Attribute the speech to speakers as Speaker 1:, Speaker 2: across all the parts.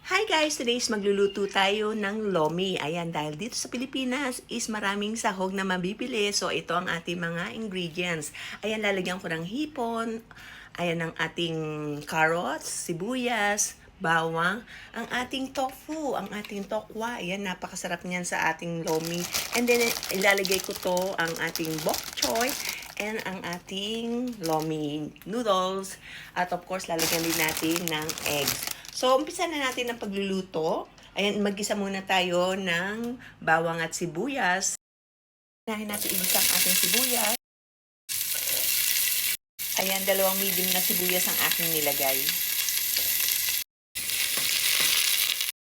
Speaker 1: Hi guys! Today's magluluto tayo ng lomi. Ayan, dahil dito sa Pilipinas is maraming sahog na mabibili. So, ito ang ating mga ingredients. Ayan, lalagyan ko ng hipon. Ayan ang ating carrots, sibuyas, bawang, ang ating tofu, ang ating tokwa. Ayan, napakasarap niyan sa ating lomi. And then, ilalagay ko to ang ating bok choy and ang ating lomi noodles. At of course, lalagyan din natin ng eggs. So, umpisa na natin ang pagluluto. Ayan, mag-gisa muna tayo ng bawang at sibuyas. Unahin natin igisa ang ating sibuyas. Ayan, 2 medium na sibuyas ang aking nilagay.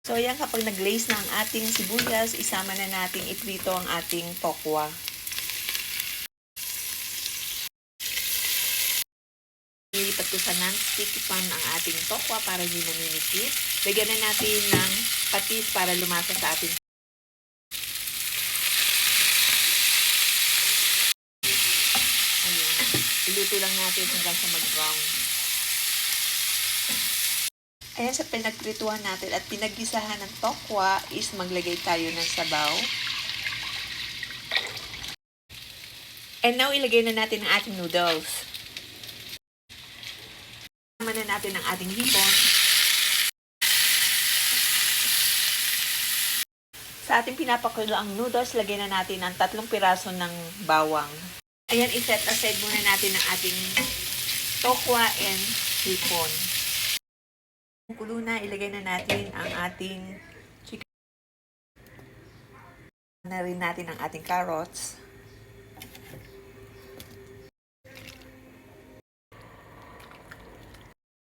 Speaker 1: So, ayan, kapag nag-glaze na ang ating sibuyas, isama na natin iprito ang ating tokwa. Ilipat ko sa non-stick pan ang ating tokwa para hindi naminikit. Lagyan na natin ng patis para lumasa sa ating. Ayan. Iluto lang natin hanggang sa mag-brown. Ayan, sa pinagprituhan natin at pinaggisahan ng tokwa is maglagay tayo ng sabaw. And now, ilagay na natin ang ating noodles. Sama na natin ang ating hipon. Sa ating pinapakulo ang noodles, lagay na natin ang 3 piraso ng bawang. Ayan, iset aside muna natin ang ating tokwa and hipon. Kung kulo na, ilagay na natin ang ating chicken. Na rin natin ang ating carrots.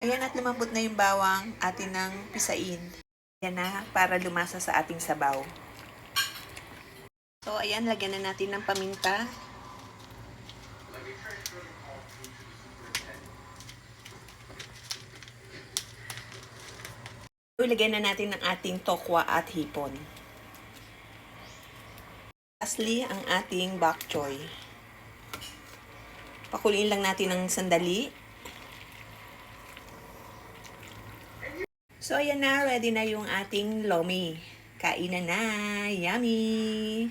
Speaker 1: Ayan, at lumambot na yung bawang, atin ng pisain. Ayan na, para lumasa sa ating sabaw. So, ayan, lagyan na natin ng paminta. Ilagay na natin ang ating tokwa at hipon. Lastly, ang ating bok choy. Pakuliin lang natin ng sandali. So, ayan na, ready na yung ating lomi. Kainan na! Yummy!